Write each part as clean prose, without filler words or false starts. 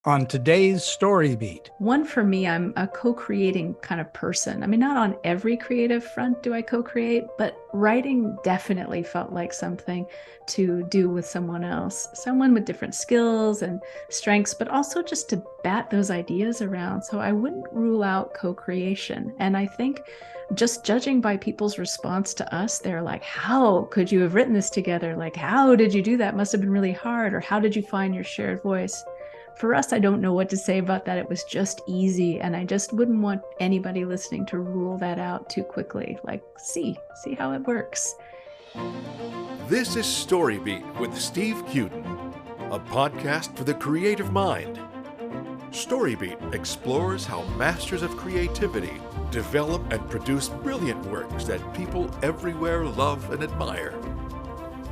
on today's StoryBeat. One, for me, I'm a co-creating kind of person. I mean, not on every creative front do I co-create, but writing definitely felt like something to do with someone else, someone with different skills and strengths, but also just to bat those ideas around. So I wouldn't rule out co-creation. And I think just judging by people's response to us, they're like, how could you have written this together? Like, how did you do that? Must have been really hard. Or how did you find your shared voice? For us, I don't know what to say about that. It was just easy. And I just wouldn't want anybody listening to rule that out too quickly. Like, see how it works. This is StoryBeat with Steve Cuden, a podcast for the creative mind. StoryBeat explores how masters of creativity develop and produce brilliant works that people everywhere love and admire.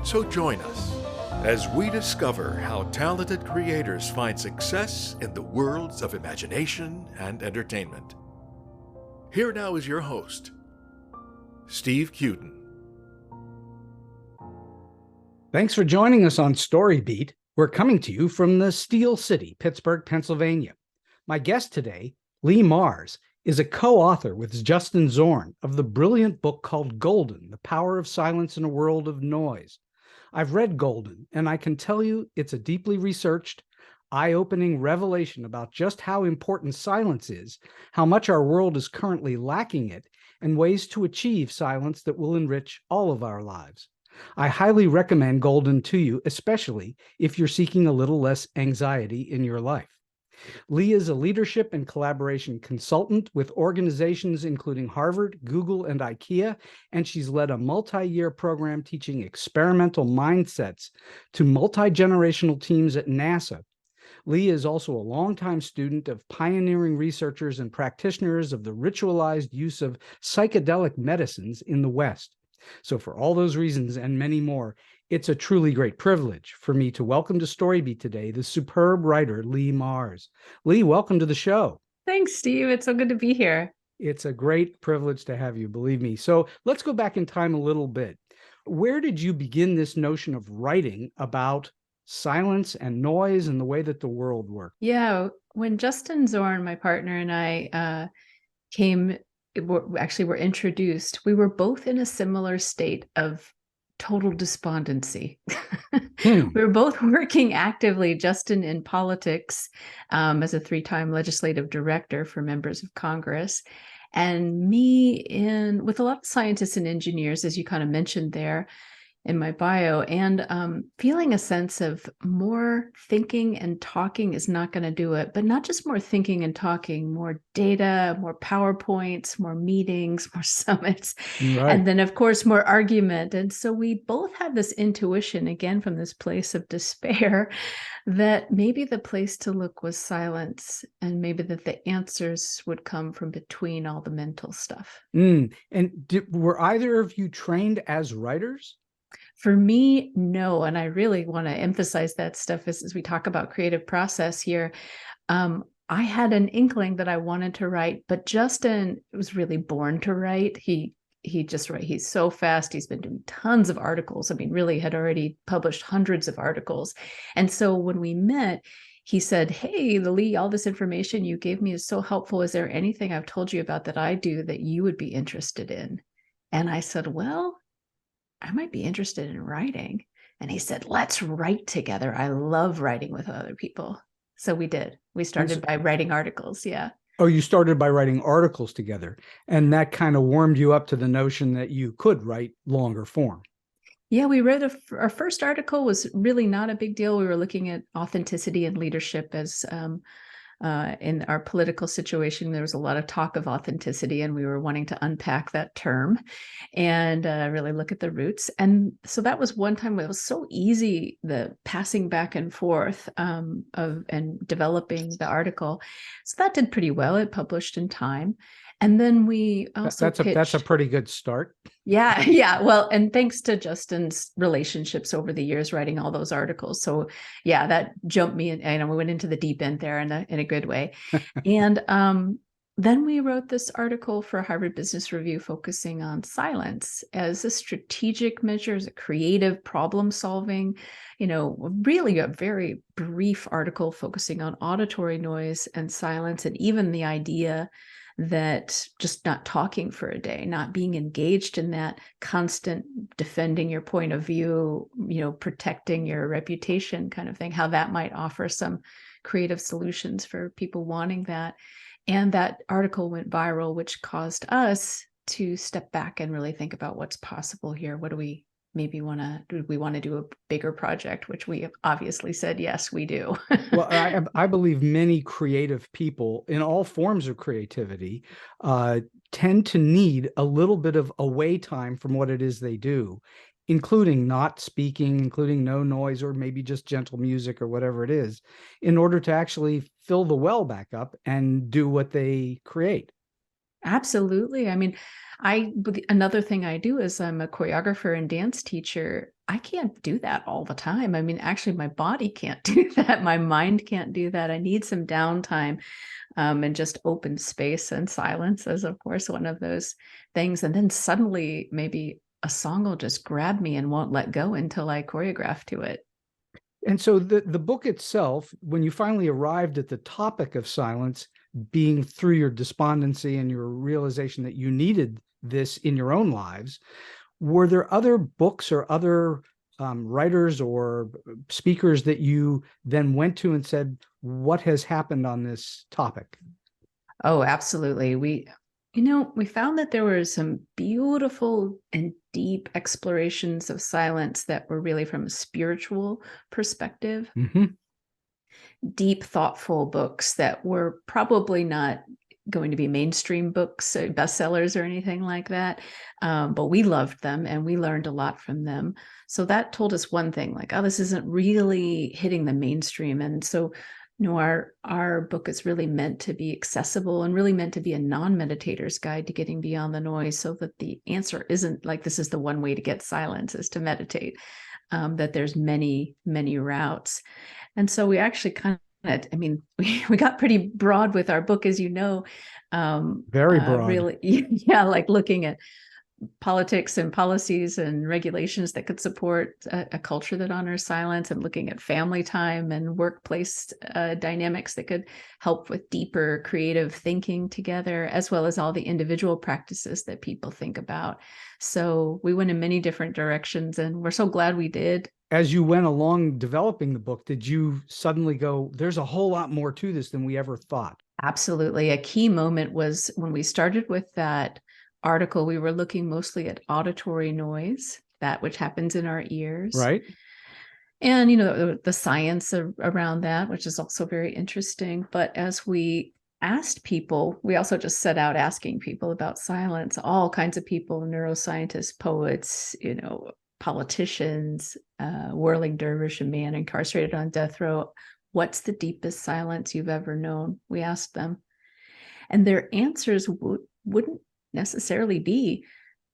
So join us as we discover how talented creators find success in the worlds of imagination and entertainment. Here now is your host, Steve Cuden. Thanks for joining us on StoryBeat. We're coming to you from the Steel City, Pittsburgh, Pennsylvania. My guest today, Leigh Marz, is a co-author with Justin Zorn of the brilliant book called Golden, The Power of Silence in a World of Noise. I've read Golden, and I can tell you it's a deeply researched, eye-opening revelation about just how important silence is, how much our world is currently lacking it, and ways to achieve silence that will enrich all of our lives. I highly recommend Golden to you, especially if you're seeking a little less anxiety in your life. Leigh is a leadership and collaboration consultant with organizations including Harvard, Google, and IKEA, and she's led a multi-year program teaching experimental mindsets to multi-generational teams at NASA. Leigh is also a longtime student of pioneering researchers and practitioners of the ritualized use of psychedelic medicines in the West. So for all those reasons and many more, it's a truly great privilege for me to welcome to StoryBeat today the superb writer Leigh Marz. Leigh, welcome to the show. Thanks, Steve. It's so good to be here. It's a great privilege to have you, believe me. So let's go back in time a little bit. Where did you begin this notion of writing about silence and noise and the way that the world works? Yeah, when Justin Zorn, my partner, and I were introduced, we were both in a similar state of total despondency. We were both working actively, Justin in politics as a 3-time legislative director for members of Congress, and me with a lot of scientists and engineers, as you kind of mentioned there in my bio, and feeling a sense of more thinking and talking is not going to do it, but not just more thinking and talking, more data, more PowerPoints, more meetings, more summits, Right. and then of course more argument. And so we both had this intuition, again from this place of despair, that maybe the place to look was silence, and maybe that the answers would come from between all the mental stuff. And were either of you trained as writers? For me, no. And I really want to emphasize that stuff as we talk about creative process here. I had an inkling that I wanted to write, but Justin was really born to write. He just writes. He's so fast. He's been doing tons of articles. I mean, really had already published hundreds of articles. And so when we met, he said, "Hey, Leigh, all this information you gave me is so helpful. Is there anything I've told you about that I do that you would be interested in?" And I said, "Well, I might be interested in writing." And he said, "Let's write together. I love writing with other people." So we did. We started by writing articles. Yeah. Oh, you started by writing articles together, and that kind of warmed you up to the notion that you could write longer form. Yeah, we wrote our first article was really not a big deal. We were looking at authenticity and leadership as in our political situation. There was a lot of talk of authenticity, and we were wanting to unpack that term and really look at the roots. And so that was one time where it was so easy, the passing back and forth and developing the article. So that did pretty well. It published in Time. And then we also that's a pretty good start. Yeah. Well, and thanks to Justin's relationships over the years, writing all those articles. So yeah, that jumped me in, and we went into the deep end there in a good way. And then we wrote this article for Harvard Business Review focusing on silence as a strategic measure, as a creative problem solving, really a very brief article focusing on auditory noise and silence, and even the idea that just not talking for a day, not being engaged in that constant defending your point of view, protecting your reputation kind of thing, how that might offer some creative solutions for people wanting that. And that article went viral, which caused us to step back and really think about what's possible here. What do we maybe want to do? We want to do a bigger project, which we have obviously said, yes, we do. Well, I believe many creative people in all forms of creativity tend to need a little bit of away time from what it is they do, including not speaking, including no noise, or maybe just gentle music or whatever it is, in order to actually fill the well back up and do what they create. Absolutely. I mean, another thing I do is I'm a choreographer and dance teacher. I can't do that all the time. I mean, actually, my body can't do that. My mind can't do that. I need some downtime and just open space, and silence is, of course, one of those things. And then suddenly maybe a song will just grab me and won't let go until I choreograph to it. And so the book itself, when you finally arrived at the topic of silence, being through your despondency and your realization that you needed this in your own lives, were there other books or other writers or speakers that you then went to and said, what has happened on this topic? Oh, absolutely. We found that there were some beautiful and deep explorations of silence that were really from a spiritual perspective. Mm-hmm. Deep, thoughtful books that were probably not going to be mainstream books, bestsellers or anything like that. But we loved them and we learned a lot from them. So that told us one thing, like, oh, this isn't really hitting the mainstream. And so our book is really meant to be accessible and really meant to be a non-meditator's guide to getting beyond the noise, so that the answer isn't like, this is the one way to get silence is to meditate, that there's many, many routes. And so we actually we got pretty broad with our book, as you know. Very broad. Really, yeah, like looking at politics and policies and regulations that could support a culture that honors silence, and looking at family time and workplace dynamics that could help with deeper creative thinking together, as well as all the individual practices that people think about. So we went in many different directions, and we're so glad we did. As you went along developing the book, did you suddenly go, there's a whole lot more to this than we ever thought? Absolutely. A key moment was when we started with that article. We were looking mostly at auditory noise, that which happens in our ears. Right. And, the science around that, which is also very interesting. But as we asked people, we also just set out asking people about silence, all kinds of people, neuroscientists, poets, politicians, whirling dervish, a man incarcerated on death row. What's the deepest silence you've ever known? We asked them. And their answers wouldn't necessarily be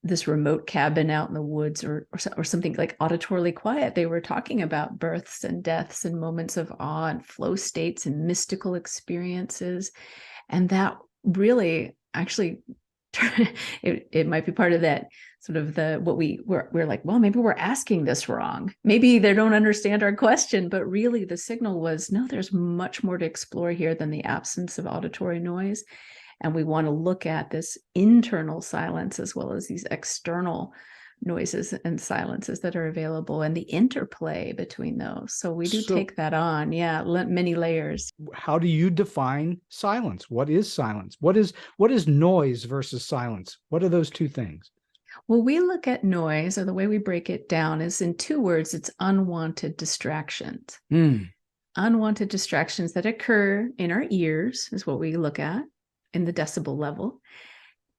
this remote cabin out in the woods or something like auditorily quiet. They were talking about births and deaths and moments of awe and flow states and mystical experiences. And that really actually, it might be part of that sort of we're like, well, maybe we're asking this wrong. Maybe they don't understand our question, but really the signal was, no, there's much more to explore here than the absence of auditory noise. And we want to look at this internal silence as well as these external noises and silences that are available, and the interplay between those. So we do take that on. Yeah, many layers. How do you define silence? What is silence? What is noise versus silence? What are those two things? Well, we look at noise, or the way we break it down is in two words. It's unwanted distractions. Unwanted distractions that occur in our ears is what we look at in the decibel level,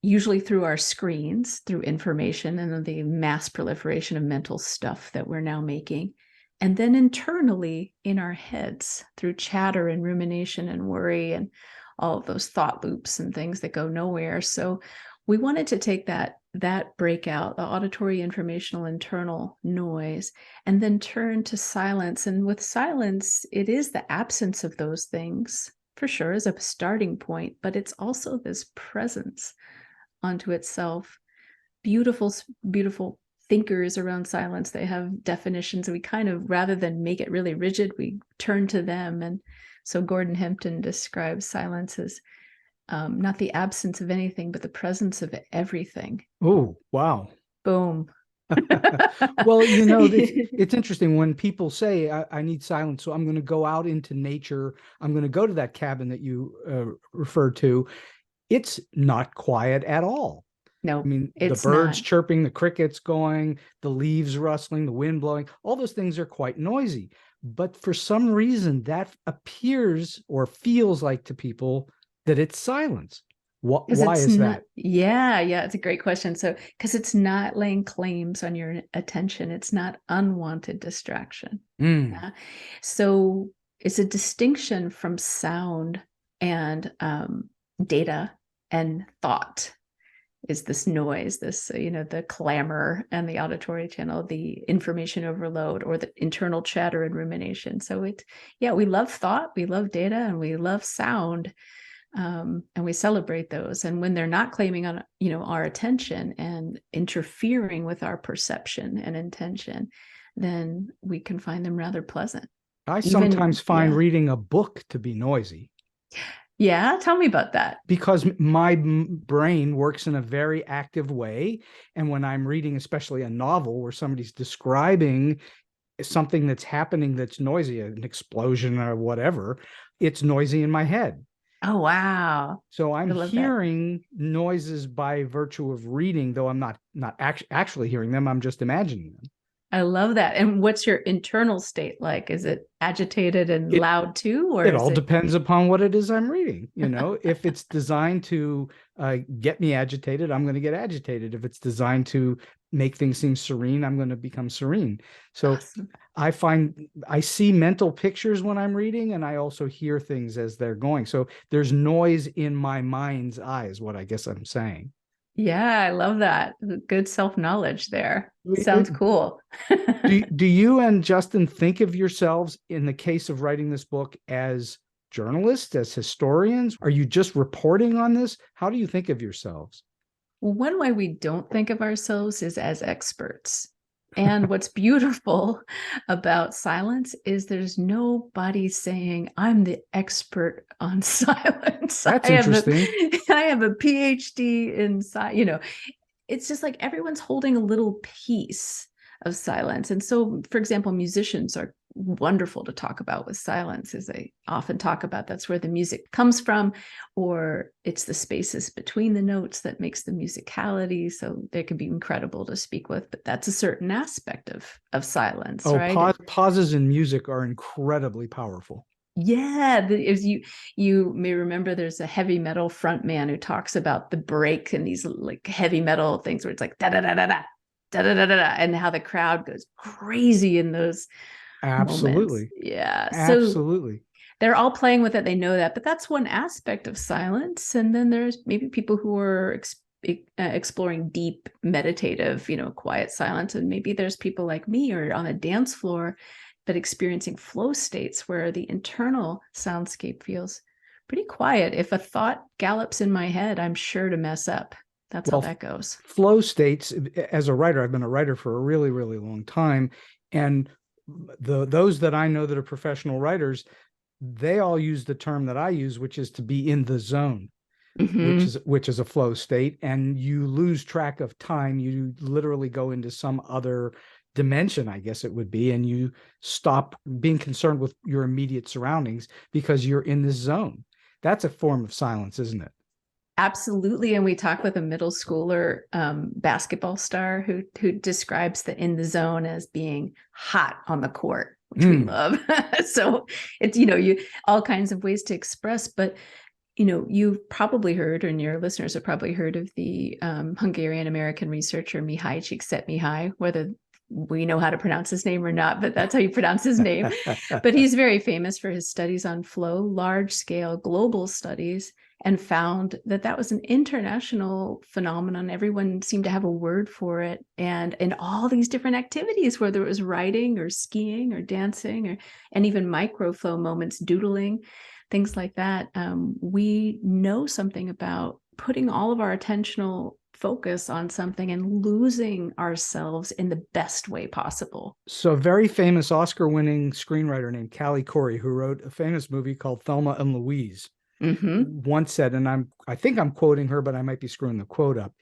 usually through our screens, through information and the mass proliferation of mental stuff that we're now making. And then internally in our heads through chatter and rumination and worry and all of those thought loops and things that go nowhere. So we wanted to take that breakout, the auditory, informational, internal noise, and then turn to silence. And with silence, it is the absence of those things for sure is a starting point, but it's also this presence onto itself. Beautiful, beautiful thinkers around silence. They have definitions. We kind of, rather than make it really rigid, we turn to them. And so Gordon Hempton describes silence as not the absence of anything, but the presence of everything. Oh, wow. Boom. Well, you know, it's interesting when people say, I need silence, so I'm going to go out into nature. I'm going to go to that cabin that you referred to. It's not quiet at all. No, I mean, the birds chirping, the crickets going, the leaves rustling, the wind blowing, all those things are quite noisy. But for some reason, that appears or feels like to people that it's silence. Why is that? Yeah, it's a great question. So, because it's not laying claims on your attention, it's not unwanted distraction. Yeah? So, it's a distinction from sound and data and thought. Is this noise, this, the clamor and the auditory channel, the information overload, or the internal chatter and rumination. So we love thought, we love data, and we love sound. And we celebrate those. And when they're not claiming on, our attention and interfering with our perception and intention, then we can find them rather pleasant. I sometimes find reading a book to be noisy. Yeah, tell me about that. Because my brain works in a very active way. And when I'm reading, especially a novel where somebody's describing something that's happening that's noisy, an explosion or whatever, it's noisy in my head. Oh, wow. So I'm hearing noises by virtue of reading, though I'm not actually hearing them. I'm just imagining them. I love that. And what's your internal state like? Is it agitated and loud too? Or it all depends upon what it is I'm reading. If it's designed to get me agitated, I'm going to get agitated. If it's designed to make things seem serene, I'm going to become serene. So awesome. I find I see mental pictures when I'm reading, and I also hear things as they're going. So there's noise in my mind's eye is what I guess I'm saying. Yeah, I love that. Good self-knowledge there. Sounds cool. do you and Justin think of yourselves, in the case of writing this book, as journalists, as historians? Are you just reporting on this? How do you think of yourselves? Well, one way we don't think of ourselves is as experts. And what's beautiful about silence is there's nobody saying, I'm the expert on silence. That's interesting. I have a PhD in silence. It's just like everyone's holding a little piece of silence. And so, for example, musicians are wonderful to talk about with silence, as they often talk about. That's where the music comes from, or it's the spaces between the notes that makes the musicality. So they can be incredible to speak with, but that's a certain aspect of silence, right? Pauses in music are incredibly powerful. Yeah, as you may remember, there's a heavy metal frontman who talks about the break and these like heavy metal things where it's like da da da da da da da da da, and how the crowd goes crazy in those. Absolutely. Moments. Yeah. Absolutely. So they're all playing with it. They know that, but that's one aspect of silence. And then there's maybe people who are exploring deep meditative, quiet silence. And maybe there's people like me or on a dance floor, but experiencing flow states where the internal soundscape feels pretty quiet. If a thought gallops in my head, I'm sure to mess up. That's how that goes. Flow states, as a writer, I've been a writer for a really, really long time. And those that I know that are professional writers, they all use the term that I use, which is to be in the zone, which is a flow state, and you lose track of time. You literally go into some other dimension, I guess it would be, and you stop being concerned with your immediate surroundings because you're in this zone. That's a form of silence, isn't it? Absolutely. And we talked with a middle schooler basketball star who describes the in the zone as being hot on the court, which we love. So it's, you all kinds of ways to express, but you've probably heard, and your listeners have probably heard of the Hungarian American researcher Mihaly Csikszentmihalyi, whether we know how to pronounce his name or not, but that's how you pronounce his name. But he's very famous for his studies on flow, large scale global studies, and found that was an international phenomenon. Everyone seemed to have a word for it. And in all these different activities, whether it was writing or skiing or dancing and even micro flow moments, doodling, things like that, we know something about putting all of our attentional focus on something and losing ourselves in the best way possible. So a very famous Oscar-winning screenwriter named Callie Corey, who wrote a famous movie called Thelma and Louise, once said, and I think I'm quoting her, but I might be screwing the quote up.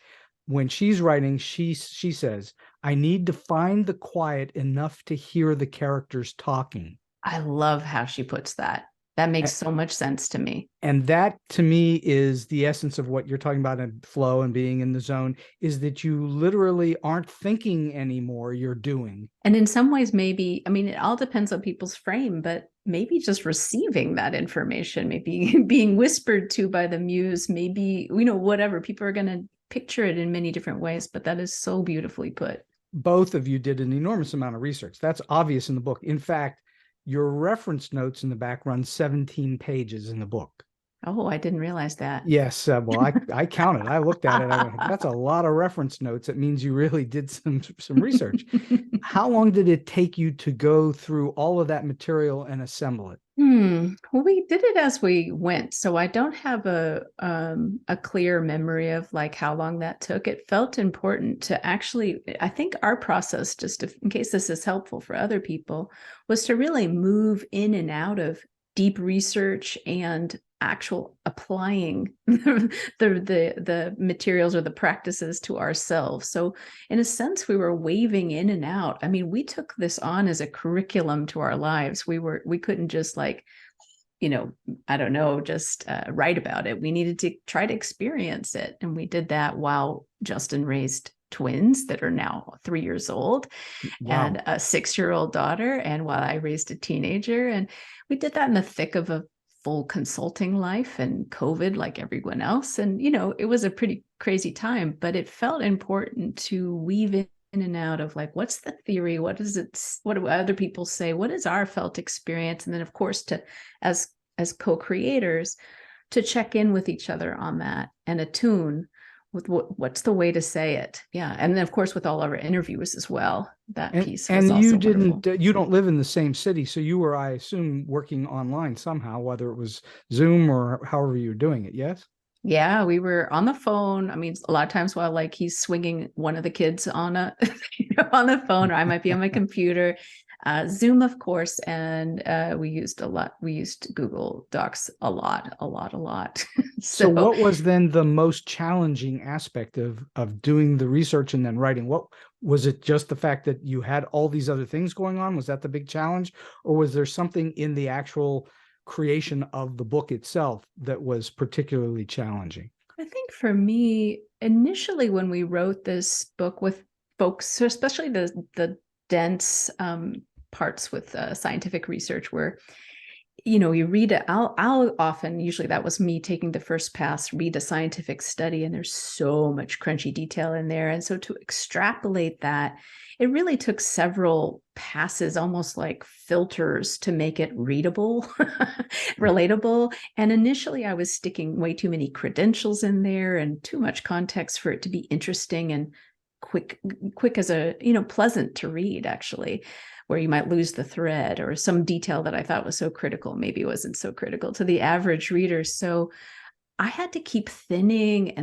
When she's writing, she says, "I need to find the quiet enough to hear the characters talking." I love how she puts that. That makes so much sense to me. And that, to me, is the essence of what you're talking about in flow and being in the zone, is that you literally aren't thinking anymore, you're doing. And in some ways, maybe, I mean, it all depends on people's frame, but maybe just receiving that information, maybe being whispered to by the muse, maybe, whatever. People are going to picture it in many different ways, but that is so beautifully put. Both of you did an enormous amount of research. That's obvious in the book. In fact, your reference notes in the back run 17 pages in the book. Oh, I didn't realize that. Yes. Well, I counted. I looked at it. I went, that's a lot of reference notes. It means you really did some research. How long did it take you to go through all of that material and assemble it? Well, we did it as we went, so I don't have a clear memory of like how long that took. It felt important to actually, I think our process, just in case this is helpful for other people, was to really move in and out of deep research and actual applying the materials or the practices to ourselves. So in a sense, we were waving in and out. I mean, we took this on as a curriculum to our lives. We couldn't just like, I don't know, just write about it. We needed to try to experience it. And we did that while Justin raised twins that are now 3 years old. Wow. And a 6-year-old daughter. And while I raised a teenager, and we did that in the thick of a full consulting life and COVID like everyone else. And, it was a pretty crazy time, but it felt important to weave in and out of like, what's the theory? What do other people say? What is our felt experience? And then of course, as co-creators, to check in with each other on that and attune with what's the way to say it. Yeah. And then of course, with all our interviews as well, that piece was and also you wonderful. You don't live in the same city. So you were, I assume, working online somehow, whether it was Zoom or however you're doing it. Yes. Yeah, we were on the phone. I mean, a lot of times while like he's swinging one of the kids on on the phone, or I might be on my computer. Zoom, of course, and we used Google Docs a lot. So what was then the most challenging aspect of doing the research and then writing? What was it? Just the fact that you had all these other things going on? Was that the big challenge, or was there something in the actual creation of the book itself that was particularly challenging? I think for me, initially when we wrote this book with folks, so especially the dense parts with scientific research, where you read it. I'll often, usually that was me taking the first pass, read a scientific study, and there's so much crunchy detail in there, and so to extrapolate that, it really took several passes, almost like filters, to make it readable, relatable. And initially I was sticking way too many credentials in there and too much context for it to be interesting and quick as pleasant to read, actually, where you might lose the thread, or some detail that I thought was so critical maybe wasn't so critical to the average reader. So I had to keep thinning,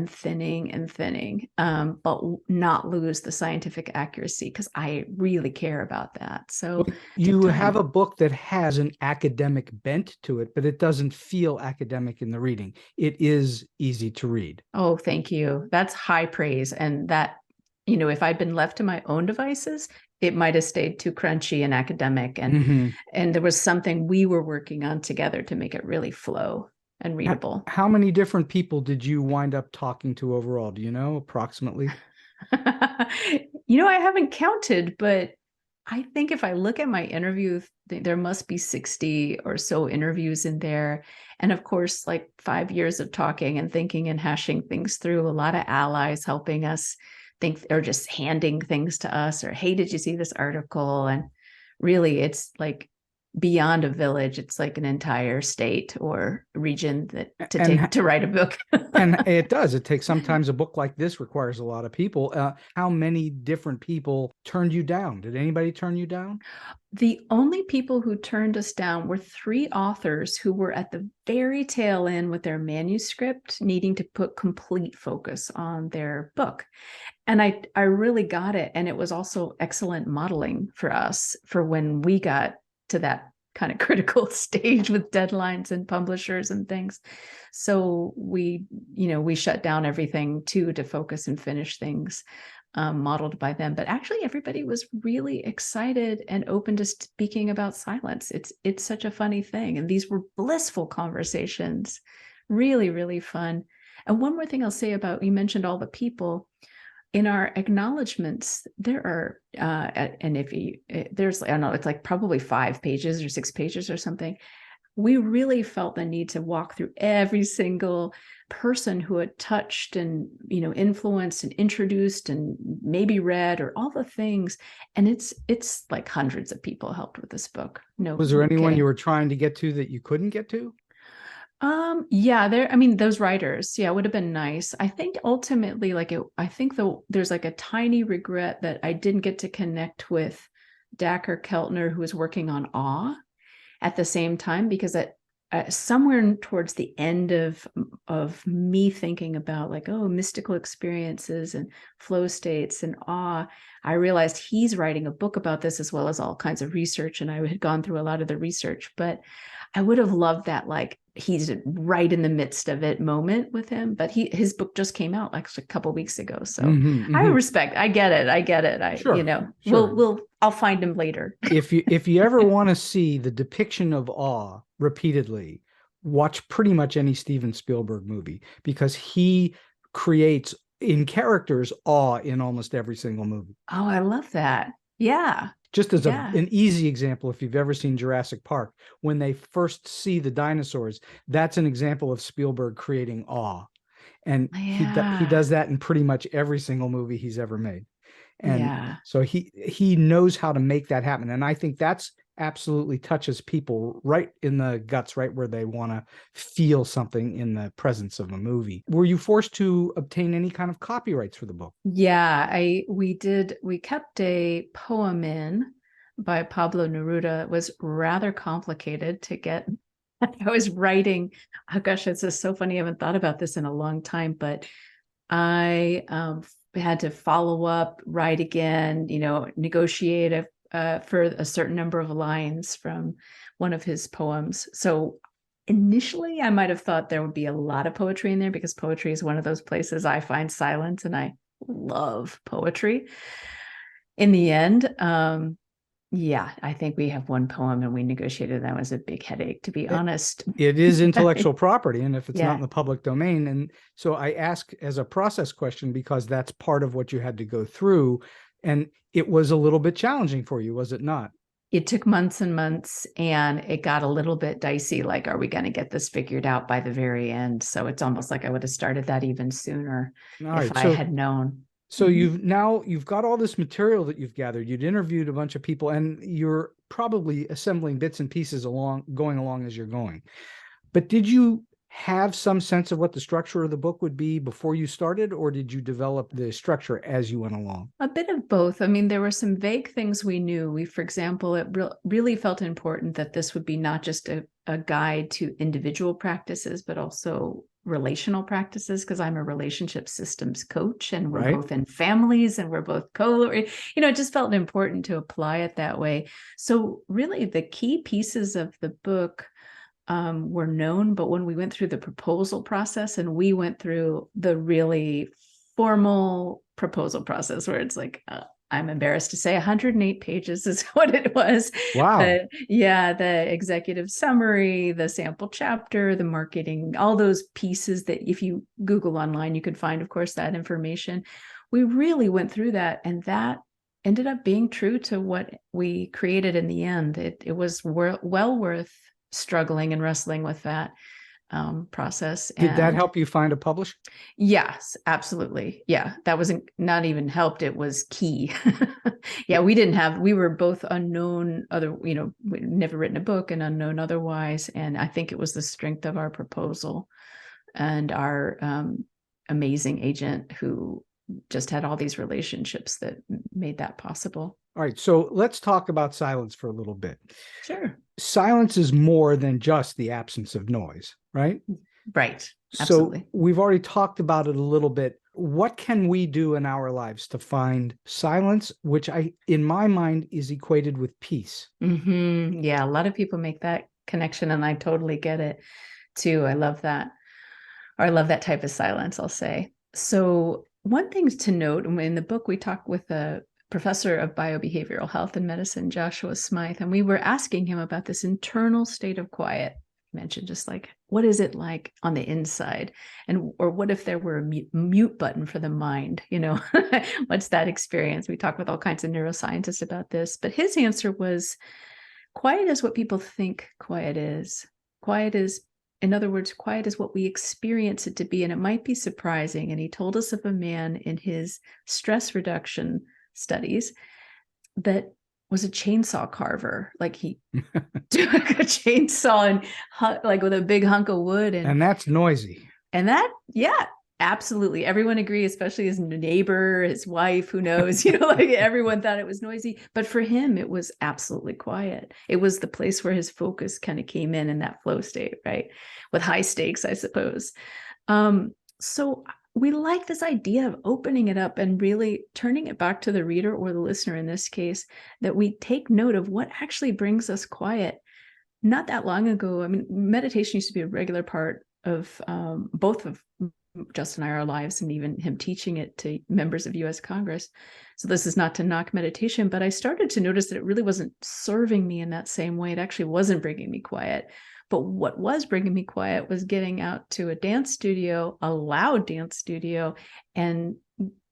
but not lose the scientific accuracy, because I really care about that. So you have a book that has an academic bent to it, but it doesn't feel academic in the reading. It is easy to read. Oh, thank you. That's high praise. And that, if I'd been left to my own devices, it might have stayed too crunchy and academic. And and there was something we were working on together to make it really flow and readable. How many different people did you wind up talking to overall? Do you know approximately? I haven't counted, but I think if I look at my interview, there must be 60 or so interviews in there. And of course, like 5 years of talking and thinking and hashing things through, a lot of allies helping us think, or just handing things to us, or, hey, did you see this article? And really, it's like beyond a village. It's like an entire state or region And to write a book. and it does. It takes sometimes a book like this requires a lot of people. How many different people turned you down? Did anybody turn you down? The only people who turned us down were 3 authors who were at the very tail end with their manuscript, needing to put complete focus on their book. And I really got it. And it was also excellent modeling for us for when we got to that kind of critical stage with deadlines and publishers and things. So we shut down everything too to focus and finish things modeled by them. But actually, everybody was really excited and open to speaking about silence. It's such a funny thing. And these were blissful conversations, really, really fun. And one more thing I'll say about, you mentioned all the people. In our acknowledgments, there are, and there's, I don't know, it's like probably 5 pages or 6 pages or something. We really felt the need to walk through every single person who had touched and, influenced and introduced and maybe read, or all the things. And it's like hundreds of people helped with this book. No, Was there anyone you were trying to get to that you couldn't get to? Yeah, those writers, it would have been nice. I think ultimately, there's like a tiny regret that I didn't get to connect with Dacher Keltner, who was working on Awe at the same time, because somewhere towards the end of me thinking about mystical experiences and flow states and awe, I realized he's writing a book about this as well as all kinds of research. And I had gone through a lot of the research, but I would have loved that, he's right in the midst of it moment with him. But his book just came out a couple of weeks ago. So I get it. Sure. I'll find him later. If you ever want to see the depiction of awe repeatedly, watch pretty much any Steven Spielberg movie, because he creates in characters awe in almost every single movie. Oh, I love that. Yeah. Just as an easy example, if you've ever seen Jurassic Park, when they first see the dinosaurs, that's an example of Spielberg creating awe. And he does that in pretty much every single movie he's ever made. And so he knows how to make that happen. And I think that's absolutely touches people right in the guts, right where they want to feel something in the presence of a movie. Were you forced to obtain any kind of copyrights for the book? Yeah, we kept a poem in by Pablo Neruda. It was rather complicated to get. I was writing, oh gosh, it's just so funny. I haven't thought about this in a long time, but I had to follow up, write again, negotiate for a certain number of lines from one of his poems. So initially, I might have thought there would be a lot of poetry in there, because poetry is one of those places I find silence, and I love poetry. In the end, I think we have one poem and we negotiated. That was a big headache, to be honest. It is intellectual property, and if it's not in the public domain. And so I ask as a process question, because that's part of what you had to go through. And it was a little bit challenging for you, was it not? It took months and months, and it got a little bit dicey. Are we going to get this figured out by the very end? So it's almost like I would have started that even sooner if I had known. So you've got all this material that you've gathered. You'd interviewed a bunch of people, and you're probably assembling bits and pieces going along as you're going. But did you have some sense of what the structure of the book would be before you started, or did you develop the structure as you went along? A bit of both. There were some vague things we knew. For example, it really felt important that this would be not just a guide to individual practices, but also relational practices, because I'm a relationship systems coach, and we're both in families, and we're both it just felt important to apply it that way. So really the key pieces of the book were known, but when we went through the proposal process, and we went through the really formal proposal process, where it's I'm embarrassed to say 108 pages is what it was. Wow. The executive summary, the sample chapter, the marketing, all those pieces that if you Google online, you could find, of course, that information. We really went through that, and that ended up being true to what we created in the end. It was well worth struggling and wrestling with that. process. Did that And help you find a publisher? yes, absolutely. Yeah, that wasn't not even helped. It was key. Yeah, we were both unknown, we'd never written a book and unknown otherwise. And I think it was the strength of our proposal and our amazing agent who just had all these relationships that made that possible. All right, so let's talk about silence for a little bit. Sure. Silence is more than just the absence of noise, right? Right. Absolutely. So we've already talked about it a little bit. What can we do in our lives to find silence, which in my mind is equated with peace? Mm-hmm. Yeah, a lot of people make that connection, and I totally get it too. I love that. Or I love that type of silence, I'll say. So one thing to note, in the book, we talk with a professor of biobehavioral health and medicine, Joshua Smythe, and we were asking him about this internal state of quiet. I mentioned just like, what is it like on the inside? Or what if there were a mute button for the mind? What's that experience? We talk with all kinds of neuroscientists about this, but his answer was, quiet is what people think quiet is. Quiet is, in other words, quiet is what we experience it to be, and it might be surprising. And he told us of a man in his stress reduction studies that was a chainsaw carver. Like he took a chainsaw and like with a big hunk of wood. And that's noisy. And that, yeah, absolutely. Everyone agreed, especially his neighbor, his wife, who knows, like everyone thought it was noisy. But for him, it was absolutely quiet. It was the place where his focus kind of came in that flow state, right? With high stakes, I suppose. So we like this idea of opening it up and really turning it back to the reader or the listener in this case, that we take note of what actually brings us quiet. Not that long ago, I mean, meditation used to be a regular part of both of Justin and I, our lives, and even him teaching it to members of US Congress. So this is not to knock meditation, but I started to notice that it really wasn't serving me in that same way. It actually wasn't bringing me quiet. But what was bringing me quiet was getting out to a dance studio, a loud dance studio, and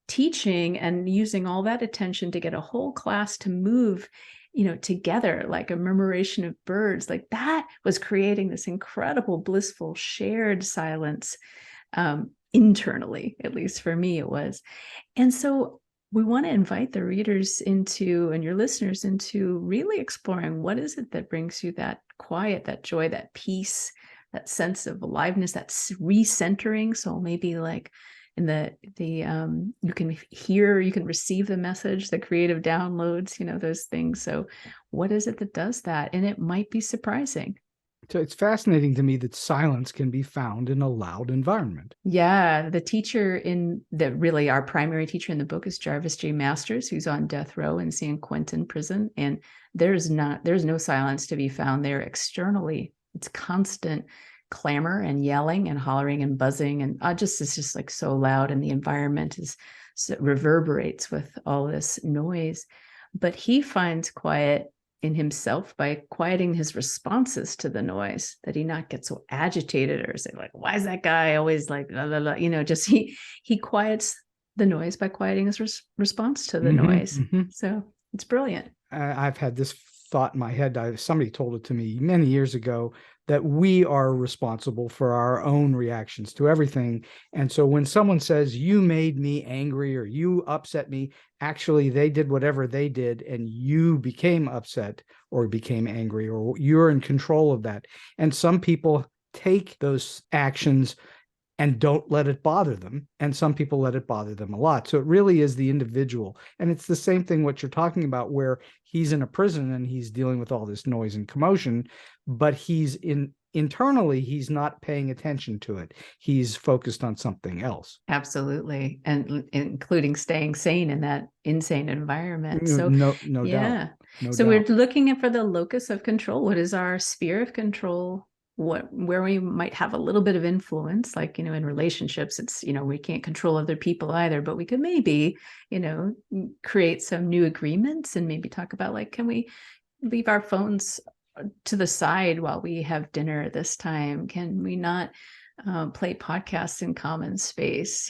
teaching and using all that attention to get a whole class to move, together, like a murmuration of birds. Like that was creating this incredible, blissful, shared silence, internally, at least for me, it was. And so we want to invite the readers into, and your listeners into, really exploring what is it that brings you that quiet, that joy, that peace, that sense of aliveness, that recentering. So maybe like in you can hear, you can receive the message, the creative downloads, those things. So what is it that does that? And it might be surprising. So it's fascinating to me that silence can be found in a loud environment. Yeah. The teacher really our primary teacher in the book is Jarvis J. Masters, who's on death row in San Quentin prison. And there's no silence to be found there externally. It's constant clamor and yelling and hollering and buzzing. And it's just like so loud. And the environment reverberates with all this noise. But he finds quiet in himself by quieting his responses to the noise, that he not get so agitated or say like, why is that guy always like, blah, blah, blah? Just he quiets the noise by quieting his response to the noise. So it's brilliant. I've had this thought in my head. Somebody told it to me many years ago, that we are responsible for our own reactions to everything. And so when someone says, you made me angry or you upset me, actually they did whatever they did and you became upset or became angry, or you're in control of that. And some people take those actions and don't let it bother them. And some people let it bother them a lot. So it really is the individual. And it's the same thing what you're talking about, where he's in a prison and he's dealing with all this noise and commotion, but internally, he's not paying attention to it. He's focused on something else. Absolutely. And including staying sane in that insane environment. So no doubt. No so doubt. we're looking for the locus of control. What is our sphere of control? Where we might have a little bit of influence, like, in relationships, it's, we can't control other people either, but we could maybe, create some new agreements and maybe talk about, like, can we leave our phones to the side while we have dinner this time? Can we not play podcasts in common space?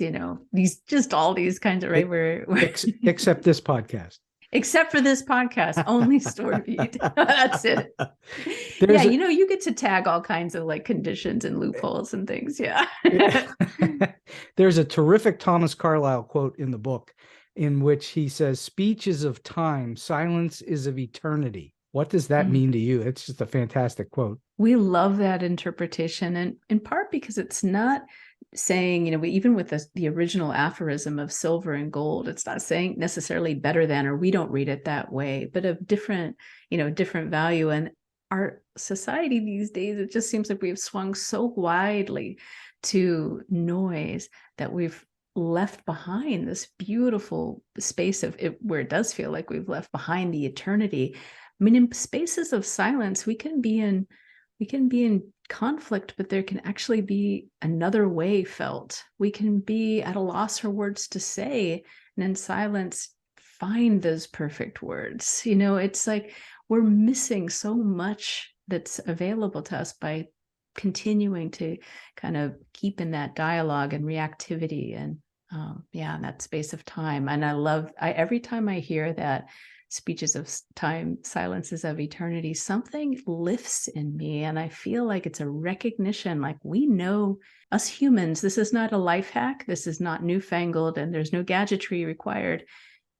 All these kinds of, right? Except this podcast. Except for this podcast, only StoryBeat. That's it. There's you get to tag all kinds of like conditions and loopholes and things. Yeah. There's a terrific Thomas Carlyle quote in the book in which he says, "Speech is of time, silence is of eternity." What does that mean to you? It's just a fantastic quote. We love that interpretation, and in part because it's not saying, even with the original aphorism of silver and gold, it's not saying necessarily better than, or we don't read it that way, but of different value. And our society these days, it just seems like we've swung so widely to noise that we've left behind this beautiful space of it, where it does feel like we've left behind the eternity. I mean, in spaces of silence, we can be in conflict, but there can actually be another way felt. We can be at a loss for words to say, and in silence, find those perfect words. It's like we're missing so much that's available to us by continuing to kind of keep in that dialogue and reactivity and in that space of time. And every time I hear that speeches of time, silences of eternity, something lifts in me. And I feel like it's a recognition, like we know, us humans, this is not a life hack. This is not newfangled and there's no gadgetry required.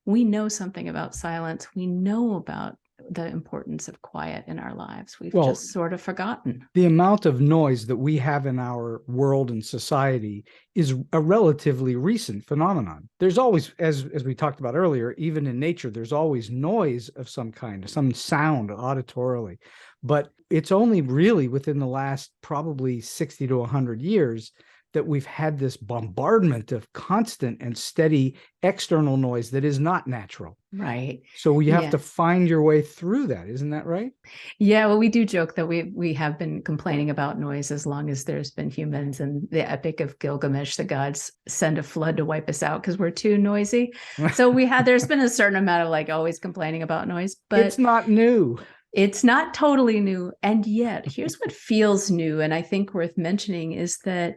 We know something about silence. We know about the importance of quiet in our lives. We've just sort of forgotten. The amount of noise that we have in our world and society is a relatively recent phenomenon. There's always, as we talked about earlier, even in nature, there's always noise of some kind, some sound auditorily. But it's only really within the last probably 60 to 100 years that we've had this bombardment of constant and steady external noise that is not natural. Right. So you have to find your way through that. Isn't that right? Yeah. Well, we do joke that we have been complaining about noise as long as there's been humans, and the Epic of Gilgamesh, the gods send a flood to wipe us out because we're too noisy. So there's been a certain amount of like always complaining about noise, but it's not new. It's not totally new. And yet here's what feels new, and I think worth mentioning, is that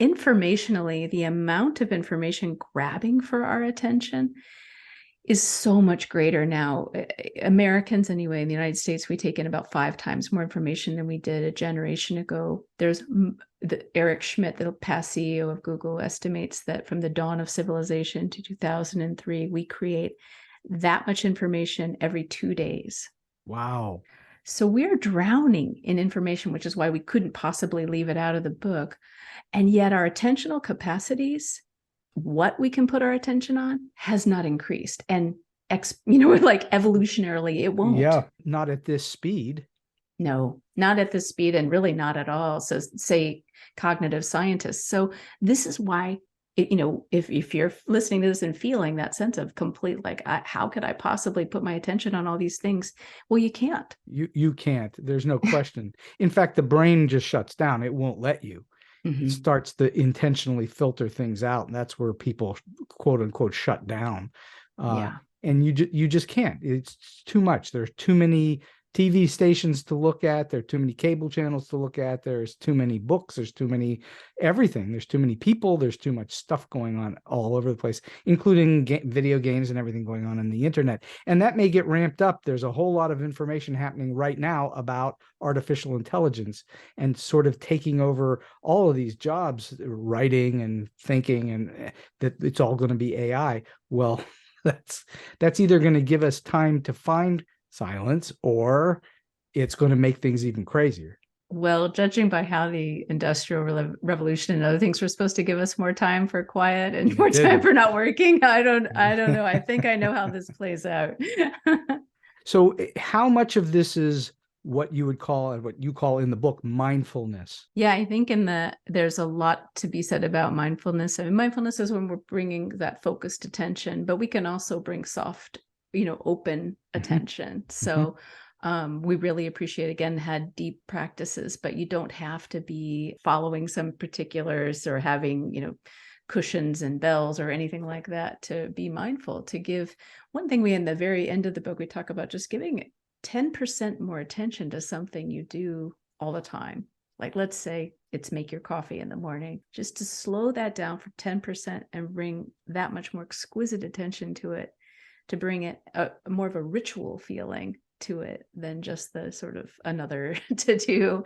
informationally, the amount of information grabbing for our attention is so much greater now. Americans, anyway, in the United States, we take in about 5 times more information than we did a generation ago. There's Eric Schmidt, the past CEO of Google, estimates that from the dawn of civilization to 2003, we create that much information every 2 days. Wow. So we're drowning in information, which is why we couldn't possibly leave it out of the book. And yet our attentional capacities, what we can put our attention on, has not increased. And, like evolutionarily, it won't. Yeah, not at this speed. No, not at this speed, and really not at all. So say cognitive scientists. So this is why, if you're listening to this and feeling that sense of complete, like, how could I possibly put my attention on all these things? Well, you can't. You can't. There's no question. In fact, the brain just shuts down. It won't let you. Mm-hmm. It starts to intentionally filter things out. And that's where people, quote unquote, shut down. And you just can't. It's too much. There's too many TV stations to look at. There are too many cable channels to look at. There's too many books. There's too many everything. There's too many people. There's too much stuff going on all over the place, including video games and everything going on the internet. And that may get ramped up. There's a whole lot of information happening right now about artificial intelligence and sort of taking over all of these jobs, writing and thinking, and that it's all going to be AI. Well, that's either going to give us time to find silence, or it's going to make things even crazier. Well, judging by how the Industrial Revolution and other things were supposed to give us more time for quiet and more time for not working, I don't know. I think I know how this plays out. So how much of this is what you would call, and what you call in the book, mindfulness? Yeah, I think there's a lot to be said about mindfulness. I mean, mindfulness is when we're bringing that focused attention, but we can also bring soft, open attention. So we really appreciate, again, had deep practices, but you don't have to be following some particulars or having, cushions and bells or anything like that to be mindful. To give one thing, in the very end of the book, we talk about just giving 10% more attention to something you do all the time. Like, let's say it's make your coffee in the morning, just to slow that down for 10% and bring that much more exquisite attention to it. to bring it more of a ritual feeling to it than just the sort of another to do.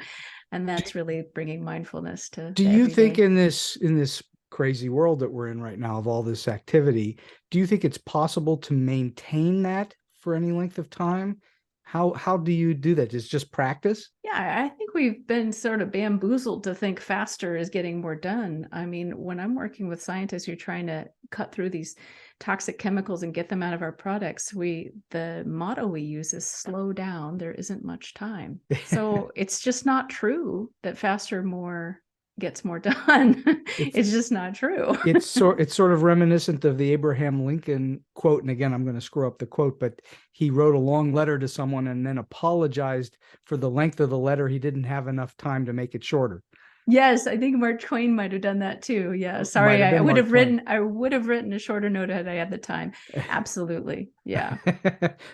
And that's really bringing mindfulness to Do the you everyday. think in this crazy world that we're in right now of all this activity, do you think it's possible to maintain that for any length of time? How do you do that? Is just practice? Yeah, I think we've been sort of bamboozled to think faster is getting more done. I mean, when I'm working with scientists who are trying to cut through these toxic chemicals and get them out of our products, the motto we use is slow down. There isn't much time. So it's just not true that faster, more gets more done. It's just not true. It's sort of reminiscent of the Abraham Lincoln quote. And again, I'm going to screw up the quote, but he wrote a long letter to someone and then apologized for the length of the letter. He didn't have enough time to make it shorter. Yes, I think Mark Twain might have done that too. Yeah, sorry, I would have written a shorter note had I had the time. Absolutely, yeah.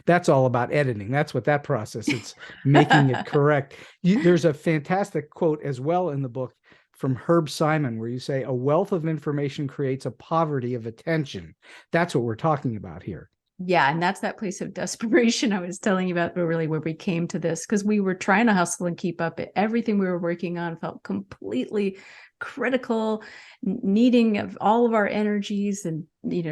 That's all about editing. That's what that process. It's making it correct. There's a fantastic quote as well in the book from Herb Simon, where you say, a wealth of information creates a poverty of attention. That's what we're talking about here. Yeah, and that's that place of desperation I was telling you about, really where we came to this, because we were trying to hustle and keep up. Everything we were working on felt completely critical, needing of all of our energies and,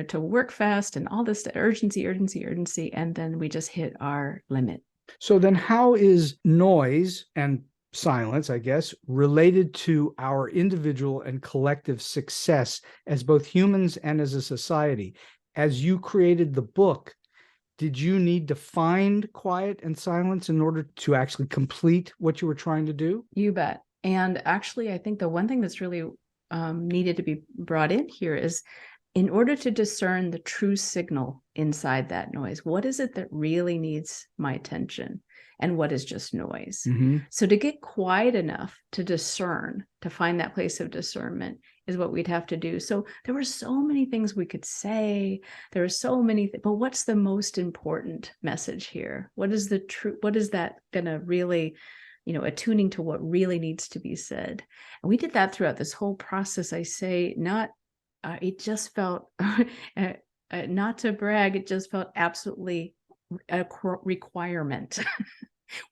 to work fast and all this urgency. And then we just hit our limit. So then how is noise and silence, I guess, related to our individual and collective success as both humans and as a society? As you created the book, did you need to find quiet and silence in order to actually complete what you were trying to do? You bet. And actually, I think the one thing that's really needed to be brought in here is, in order to discern the true signal inside that noise, what is it that really needs my attention and what is just noise? Mm-hmm. So to get quiet enough to discern, to find that place of discernment, is what we'd have to do. So there were so many things we could say. There were so many, but what's the most important message here? What is the true? What is that going to really, attuning to what really needs to be said? And we did that throughout this whole process. I say, it just felt, not to brag, it just felt absolutely a requirement.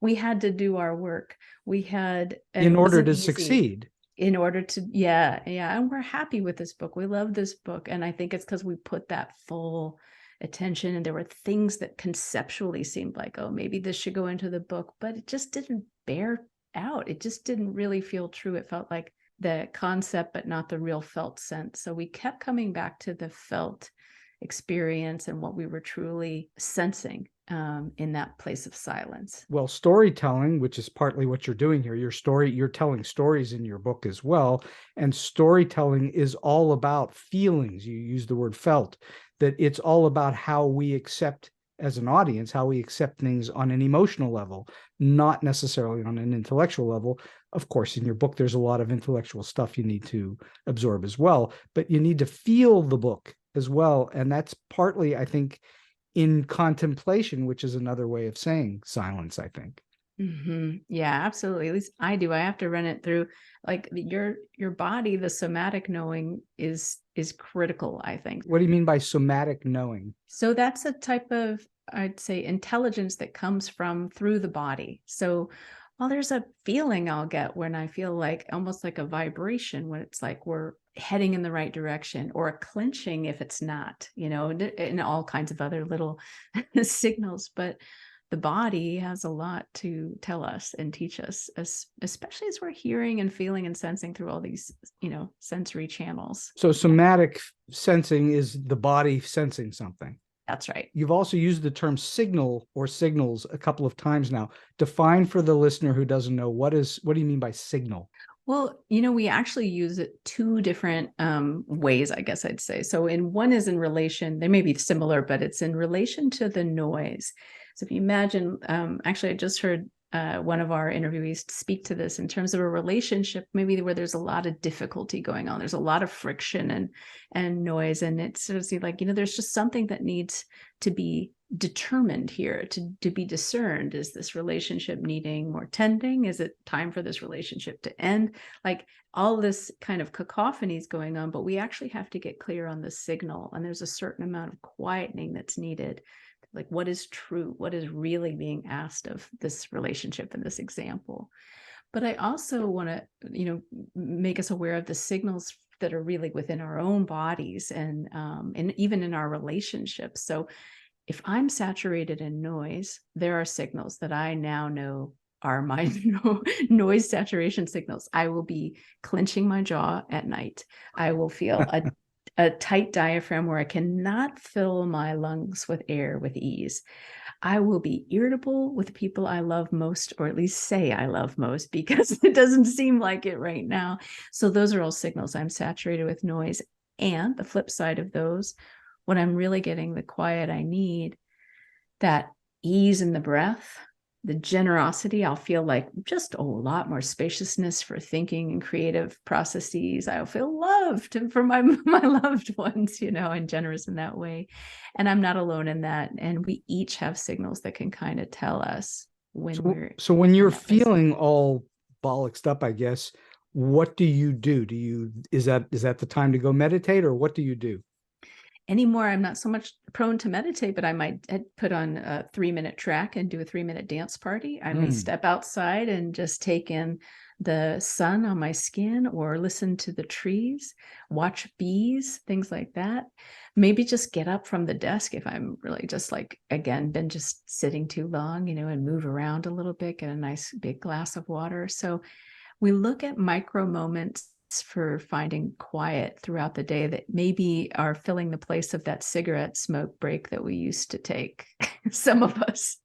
We had to do our work. We had, in order to succeed. In order to, yeah. And we're happy with this book. We love this book. And I think it's because we put that full attention, and there were things that conceptually seemed like, oh, maybe this should go into the book, but it just didn't bear out. It just didn't really feel true. It felt like the concept, but not the real felt sense. So we kept coming back to the felt experience and what we were truly sensing in that place of silence. Well, storytelling, which is partly what you're doing here, you're telling stories in your book as well. And storytelling is all about feelings. You use the word felt, that it's all about how we accept as an audience, how we accept things on an emotional level, not necessarily on an intellectual level. Of course, in your book, there's a lot of intellectual stuff you need to absorb as well, but you need to feel the book as well. And that's partly, I think, in contemplation, which is another way of saying silence, I think. Mm-hmm. Yeah, absolutely. At least I do. I have to run it through, like, your body. The somatic knowing is critical, I think. What do you mean by somatic knowing? So that's a type of, I'd say, intelligence that comes from through the body. So, well, there's a feeling I'll get when I feel like almost like a vibration, when it's like we're heading in the right direction, or a clenching if it's not, and all kinds of other little signals. But the body has a lot to tell us and teach us, especially as we're hearing and feeling and sensing through all these, sensory channels. So somatic sensing is the body sensing something. That's right. You've also used the term signal or signals a couple of times now. Define for the listener who doesn't know, what do you mean by signal? Well, we actually use it two different ways, I guess I'd say. So one is in relation, they may be similar, but it's in relation to the noise. So if you imagine, actually, I just heard one of our interviewees speak to this in terms of a relationship, maybe where there's a lot of difficulty going on. There's a lot of friction and noise. And it's sort of like, there's just something that needs to be determined here to be discerned. Is this relationship needing more tending? Is it time for this relationship to end? Like all this kind of cacophony is going on, but we actually have to get clear on the signal. And there's a certain amount of quietening that's needed. Like what is true? What is really being asked of this relationship in this example? But I also want to, make us aware of the signals that are really within our own bodies and even in our relationships. So if I'm saturated in noise, there are signals that I now know are my noise saturation signals. I will be clenching my jaw at night. I will feel a tight diaphragm where I cannot fill my lungs with air with ease. I will be irritable with the people I love most, or at least say I love most, because it doesn't seem like it right now. So those are all signals I'm saturated with noise. And the flip side of those, when I'm really getting the quiet I need, that ease in the breath, the generosity, I'll feel like just a lot more spaciousness for thinking and creative processes. I'll feel loved for my loved ones, and generous in that way. And I'm not alone in that. And we each have signals that can kind of tell us when So when you're feeling all bollocksed up, I guess, what do you do? Is that the time to go meditate, or what do you do? Anymore, I'm not so much prone to meditate, but I might put on a 3-minute track and do a 3-minute dance party. I may step outside and just take in the sun on my skin, or listen to the trees, watch bees, things like that. Maybe just get up from the desk if I'm really just been just sitting too long, and move around a little bit, get a nice big glass of water. So we look at micro moments for finding quiet throughout the day that maybe are filling the place of that cigarette smoke break that we used to take. Some of us.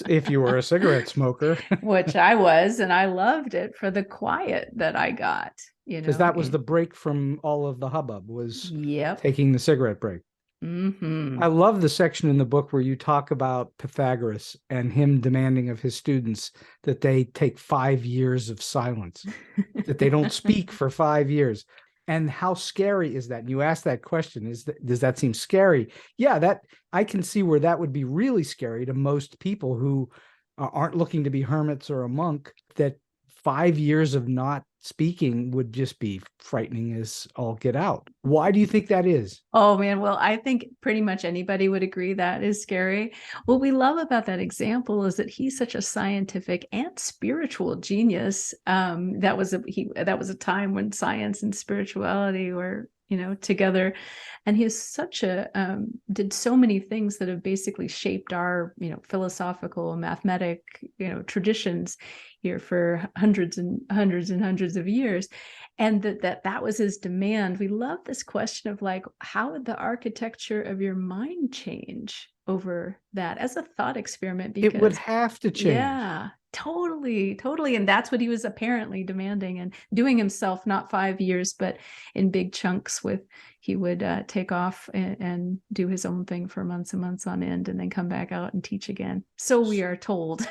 If you were a cigarette smoker. Which I was, and I loved it for the quiet that I got. Because that was the break from all of the hubbub, was taking the cigarette break. Mm-hmm. I love the section in the book where you talk about Pythagoras and him demanding of his students that they take 5 years of silence, that they don't speak for 5 years. And how scary is that? And you ask that question, does that seem scary? Yeah, that I can see where that would be really scary to most people who aren't looking to be hermits or a monk, that 5 years of not speaking would just be frightening as all get out. Why do you think that is? Oh man, well, I think pretty much anybody would agree that is scary. What we love about that example is that he's such a scientific and spiritual genius. That was a time when science and spirituality were, together, and he is did so many things that have basically shaped our, philosophical, mathematic, traditions here for hundreds and hundreds and hundreds of years. And that was his demand. We love this question of how would the architecture of your mind change over that as a thought experiment? Because it would have to change. Yeah, totally. And that's what he was apparently demanding and doing himself, not 5 years, but in big chunks. He would take off and do his own thing for months and months on end, and then come back out and teach again. So we are told.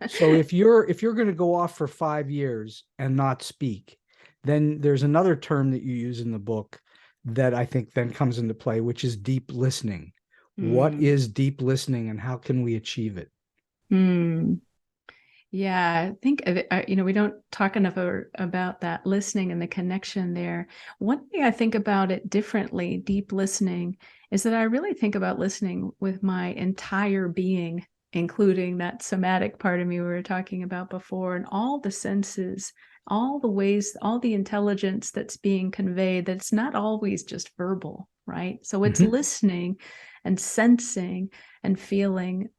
So if you're going to go off for 5 years and not speak, then there's another term that you use in the book that I think then comes into play, which is deep listening. What is deep listening, and how can we achieve it? Yeah, I think, we don't talk enough about that listening and the connection there. One thing I think about it differently, deep listening, is that I really think about listening with my entire being, including that somatic part of me we were talking about before, and all the senses, all the ways, all the intelligence that's being conveyed, that's not always just verbal, right? So it's listening and sensing and feeling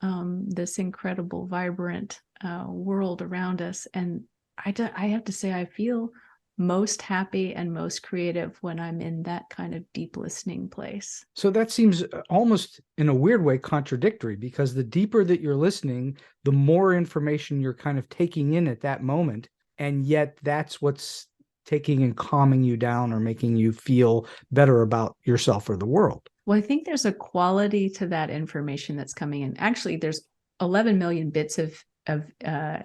this incredible, vibrant world around us. And I have to say, I feel most happy and most creative when I'm in that kind of deep listening place. So that seems almost in a weird way contradictory, because the deeper that you're listening, the more information you're kind of taking in at that moment. And yet that's what's taking and calming you down or making you feel better about yourself or the world. Well, I think there's a quality to that information that's coming in. Actually, there's 11 million bits of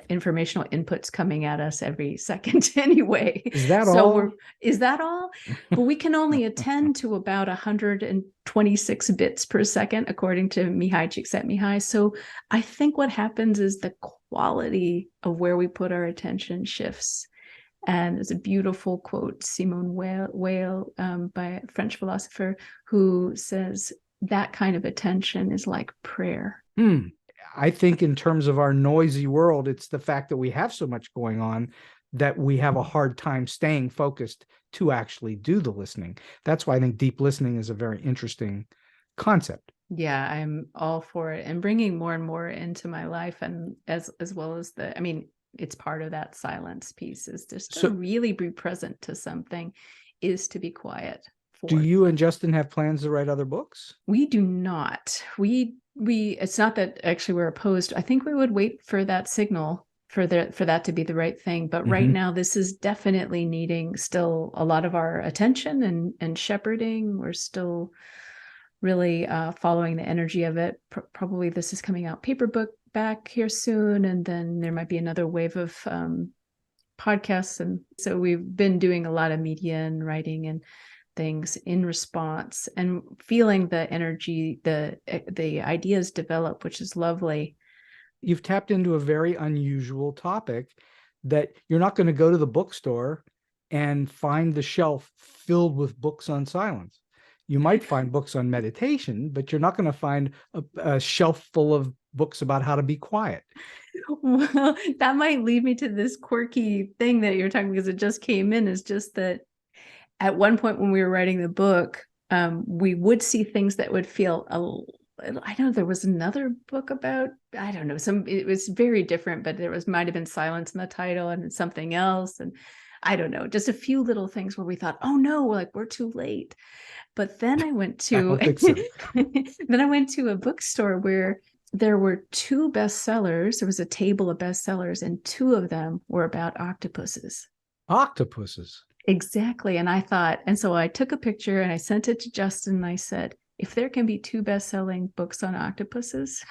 informational inputs coming at us every second anyway. Is that all? Is that all? But we can only attend to about 126 bits per second, according to Mihai Csikszentmihalyi. So I think what happens is the quality of where we put our attention shifts. And there's a beautiful quote, Simone Weil, by a French philosopher, who says that kind of attention is like prayer. I think in terms of our noisy world, it's the fact that we have so much going on that we have a hard time staying focused to actually do the listening. That's why I think deep listening is a very interesting concept. Yeah, I'm all for it, and bringing more and more into my life, and as well as it's part of that silence piece, is just to really be present to something, is to be quiet. Do you and Justin have plans to write other books? We do not. We it's not that actually we're opposed. I think we would wait for that signal for that to be the right thing. But right now, this is definitely needing still a lot of our attention and shepherding. We're still really following the energy of it. Probably this is coming out paperback back here soon, and then there might be another wave of podcasts. And so we've been doing a lot of media and writing and things in response, and feeling the energy, the ideas develop, which is lovely. You've tapped into a very unusual topic, that you're not going to go to the bookstore and find the shelf filled with books on silence. You might find books on meditation, but you're not going to find a shelf full of books about how to be quiet. Well, that might lead me to this quirky thing that you're talking, because it just came in, is just that at one point when we were writing the book, we would see things that would feel I know there was another book about, I don't know, it was very different, but might have been silence in the title and something else. And I don't know, just a few little things where we thought, oh no, we're too late. But then I went to, then I went to a bookstore where there were 2 bestsellers. There was a table of bestsellers, and 2 of them were about octopuses. Octopuses. Exactly. And I thought, and so I took a picture and I sent it to Justin, and I said, if there can be 2 best-selling books on octopuses,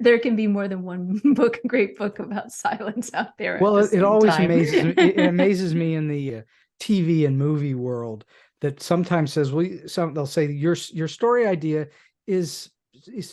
there can be more than one great book about silence out there. Well, it always amazes me. It amazes me in the TV and movie world that sometimes says, they'll say your story idea is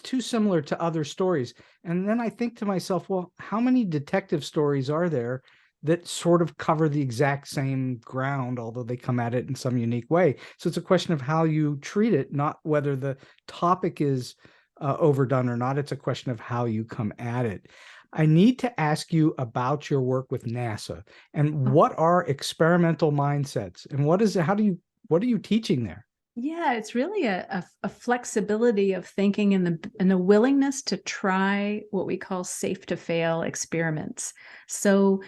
too similar to other stories. And then I think to myself, well, how many detective stories are there that sort of cover the exact same ground, although they come at it in some unique way? So it's a question of how you treat it, not whether the topic is overdone or not. It's a question of how you come at it. I need to ask you about your work with NASA, and what are experimental mindsets, and what are you teaching there? Yeah, it's really a flexibility of thinking, and the willingness to try what we call safe to fail experiments. So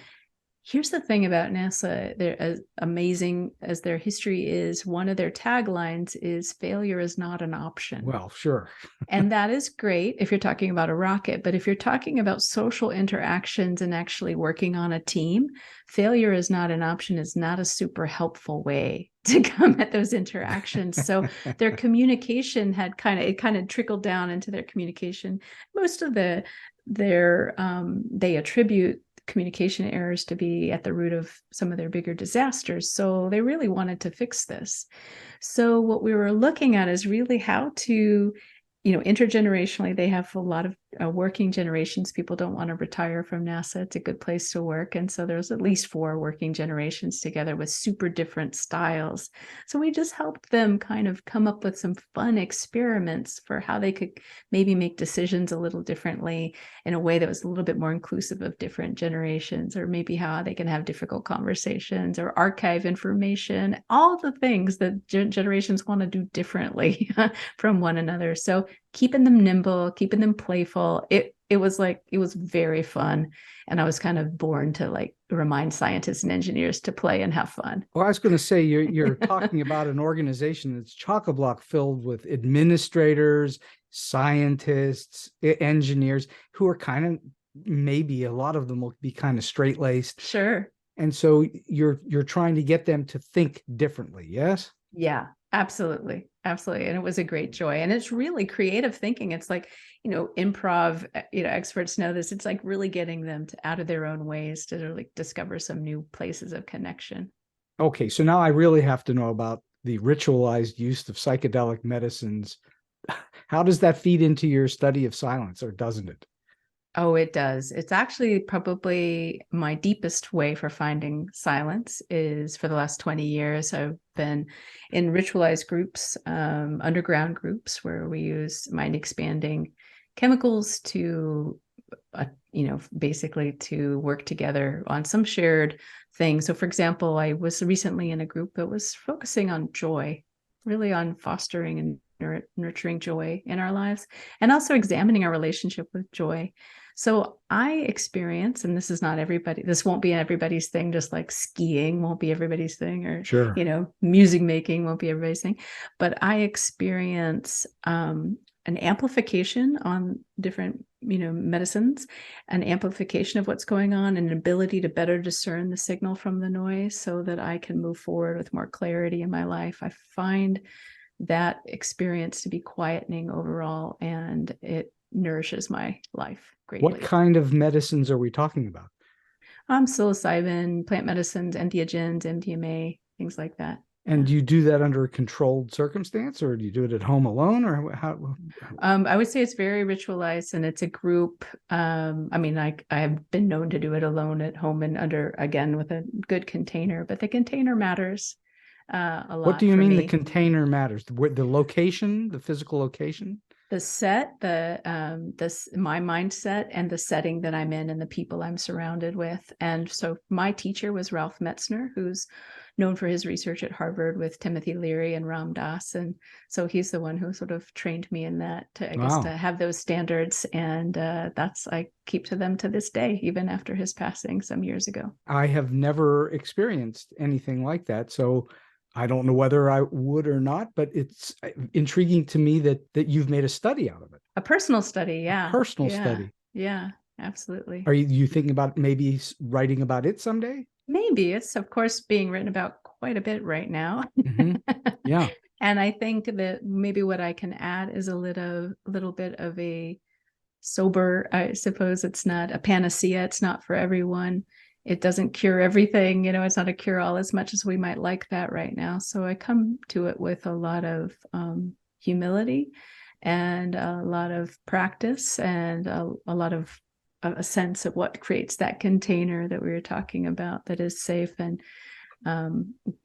here's the thing about NASA. They're as amazing as their history is. One of their taglines is failure is not an option. Well, sure. And that is great if you're talking about a rocket. But if you're talking about social interactions and actually working on a team, failure is not an option is not a super helpful way to come at those interactions. So their communication had kind of trickled down into their communication. Most of they attribute communication errors to be at the root of some of their bigger disasters. So they really wanted to fix this. So what we were looking at is really how to, intergenerationally, they have a lot of working generations. People don't want to retire from NASA. It's a good place to work. And so there's at least 4 working generations together with super different styles. So we just helped them kind of come up with some fun experiments for how they could maybe make decisions a little differently in a way that was a little bit more inclusive of different generations, or maybe how they can have difficult conversations or archive information, all the things that generations want to do differently from one another. So keeping them nimble, keeping them playful. It was very fun. And I was kind of born to remind scientists and engineers to play and have fun. Well, I was going to say, you're talking about an organization that's chock-a-block filled with administrators, scientists, engineers who are kind of, maybe a lot of them will be kind of straight-laced. Sure. And so you're trying to get them to think differently, yes? Yeah, absolutely. Absolutely. And it was a great joy. And it's really creative thinking. It's like, improv, experts know this. It's like really getting them out of their own ways to like discover some new places of connection. Okay, so now I really have to know about the ritualized use of psychedelic medicines. How does that feed into your study of silence, or doesn't it? Oh, it does. It's actually probably my deepest way for finding silence is for the last 20 years. I've been in ritualized groups, underground groups, where we use mind expanding chemicals to, basically to work together on some shared thing. So, for example, I was recently in a group that was focusing on joy, really on fostering and nurturing joy in our lives, and also examining our relationship with joy. So I experience, and this is not everybody, this won't be everybody's thing, just like skiing won't be everybody's thing, or, Sure. music making won't be everybody's thing. But I experience an amplification on different, medicines, an amplification of what's going on, and an ability to better discern the signal from the noise so that I can move forward with more clarity in my life. I find that experience to be quietening overall, and it nourishes my life greatly. What kind of medicines are we talking about? Psilocybin, plant medicines, entheogens, MDMA, things like that. And do you do that under a controlled circumstance, or do you do it at home alone, or how? I would say it's very ritualized, and it's a group. I have been known to do it alone at home and under, again, with a good container, but the container matters a lot. What do you mean me. the container matters? The location, the physical location? The set, my mindset, and the setting that I'm in, and the people I'm surrounded with. And so my teacher was Ralph Metzner, who's known for his research at Harvard with Timothy Leary and Ram Dass. And so he's the one who sort of trained me in that, to have those standards. And I keep to them to this day, even after his passing some years ago. I have never experienced anything like that. So I don't know whether I would or not, but it's intriguing to me that you've made a study out of it. A personal study, yeah. A personal study. Yeah, absolutely. Are you thinking about maybe writing about it someday? Maybe. It's, of course, being written about quite a bit right now. Mm-hmm. Yeah. And I think that maybe what I can add is a little bit of a sober, I suppose it's not a panacea. It's not for everyone. It doesn't cure everything, it's not a cure-all as much as we might like that right now. So I come to it with a lot of humility and a lot of practice, and a lot of a sense of what creates that container that we were talking about that is safe and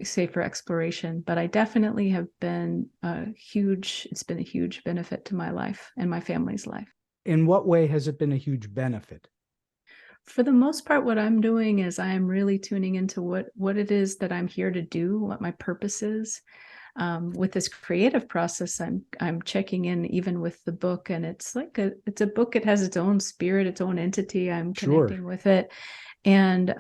safe for exploration. But I definitely have been it's been a huge benefit to my life and my family's life. In what way has it been a huge benefit? For the most part, what I'm doing is I'm really tuning into what it is that I'm here to do, what my purpose is. With this creative process, I'm checking in even with the book, and it's like it's a book. It has its own spirit, its own entity. I'm connecting with it, and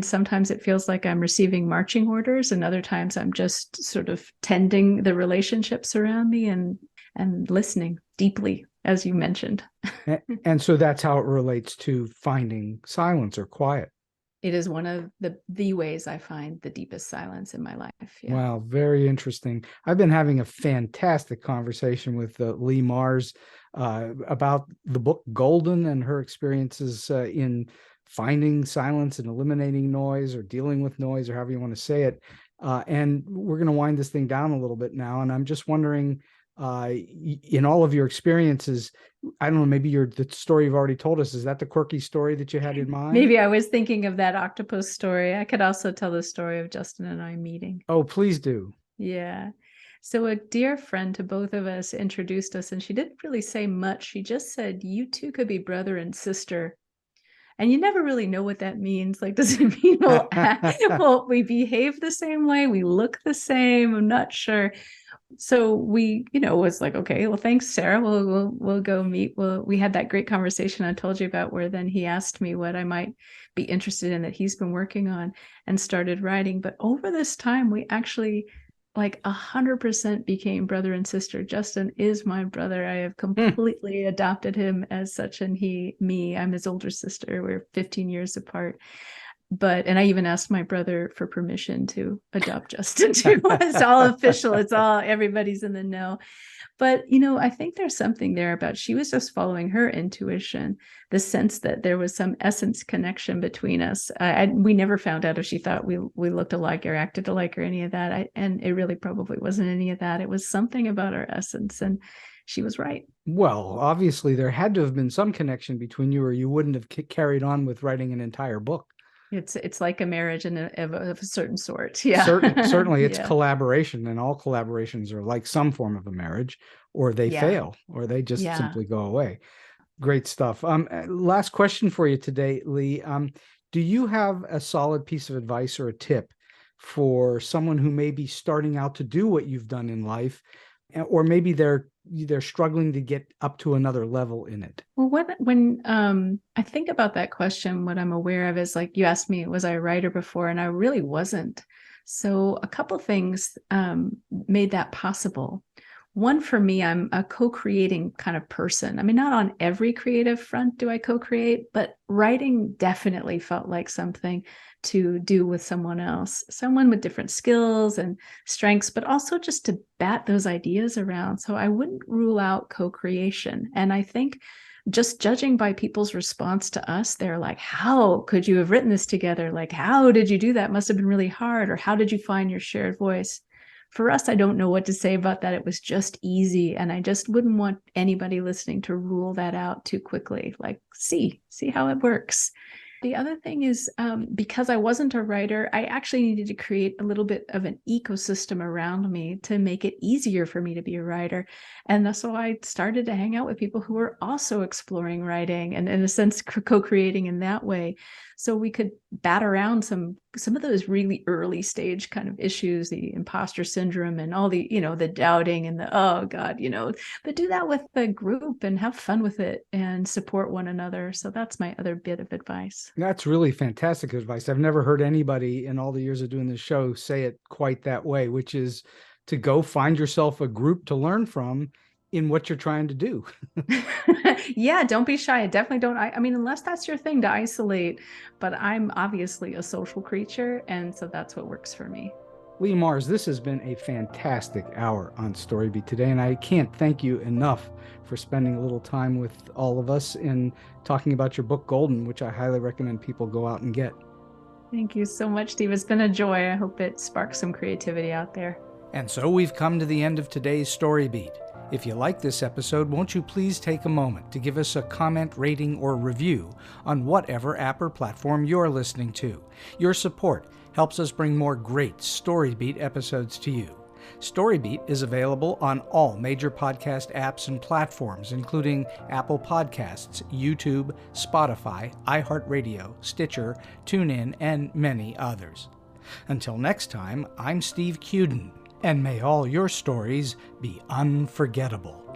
sometimes it feels like I'm receiving marching orders, and other times I'm just sort of tending the relationships around me and listening deeply, as you mentioned. And so that's how it relates to finding silence or quiet. It is one of the ways I find the deepest silence in my life. Yeah. Wow, very interesting. I've been having a fantastic conversation with Leigh Marz about the book Golden and her experiences in finding silence and eliminating noise, or dealing with noise, or however you want to say it. And we're going to wind this thing down a little bit now. And I'm just wondering, in all of your experiences, I don't know, maybe the story you've already told us, is that the quirky story that you had in mind? Maybe I was thinking of that octopus story. I could also tell the story of Justin and I meeting. Oh, please do. Yeah. So a dear friend to both of us introduced us, and she didn't really say much. She just said, "You two could be brother and sister." And you never really know what that means. Like, does it mean well, we behave the same way? We look the same? I'm not sure. So we, was like, okay, well, thanks, Sarah. We'll go meet. We had that great conversation I told you about, where then he asked me what I might be interested in that he's been working on, and started writing. But over this time, we actually 100% became brother and sister. Justin is my brother. I have completely adopted him as such, and me. I'm his older sister. We're 15 years apart. and I even asked my brother for permission to adopt Justin too. It's all official. It's all, everybody's in the know. But, I think there's something there about, she was just following her intuition, the sense that there was some essence connection between us. We never found out if she thought we looked alike or acted alike or any of that. And it really probably wasn't any of that. It was something about our essence. And she was right. Well, obviously there had to have been some connection between you, or you wouldn't have carried on with writing an entire book. It's like a marriage of a certain sort. Yeah. Certainly it's Yeah. collaboration, and all collaborations are like some form of a marriage, or they fail, or they just simply go away. Great stuff. Last question for you today, Leigh. Do you have a solid piece of advice or a tip for someone who may be starting out to do what you've done in life, or maybe they're struggling to get up to another level in it? Well, when I think about that question, what I'm aware of is, like you asked me, was I a writer before? And I really wasn't. So a couple things made that possible. One, for me, I'm a co-creating kind of person. I mean, not on every creative front do I co-create, but writing definitely felt like something to do with someone else, someone with different skills and strengths, but also just to bat those ideas around. So I wouldn't rule out co-creation. And I think just judging by people's response to us, they're like, how could you have written this together? Like, how did you do that? Must have been really hard. Or how did you find your shared voice? For us, I don't know what to say about that. It was just easy. And I just wouldn't want anybody listening to rule that out too quickly. Like, see how it works. The other thing is, because I wasn't a writer, I actually needed to create a little bit of an ecosystem around me to make it easier for me to be a writer. And so I started to hang out with people who were also exploring writing and, in a sense, co-creating in that way. So we could bat around some of those really early stage kind of issues, the imposter syndrome and all the, the doubting and the, oh God, but do that with the group and have fun with it and support one another. So that's my other bit of advice. That's really fantastic advice. I've never heard anybody in all the years of doing this show say it quite that way, which is to go find yourself a group to learn from in what you're trying to do. Yeah, don't be shy. I definitely don't. I mean, unless that's your thing, to isolate, but I'm obviously a social creature. And so that's what works for me. Leigh Marz, this has been a fantastic hour on StoryBeat today, and I can't thank you enough for spending a little time with all of us and talking about your book, Golden, which I highly recommend people go out and get. Thank you so much, Steve. It's been a joy. I hope it sparks some creativity out there. And so we've come to the end of today's StoryBeat. If you like this episode, won't you please take a moment to give us a comment, rating, or review on whatever app or platform you're listening to. Your support helps us bring more great StoryBeat episodes to you. StoryBeat is available on all major podcast apps and platforms, including Apple Podcasts, YouTube, Spotify, iHeartRadio, Stitcher, TuneIn, and many others. Until next time, I'm Steve Cuden, and may all your stories be unforgettable.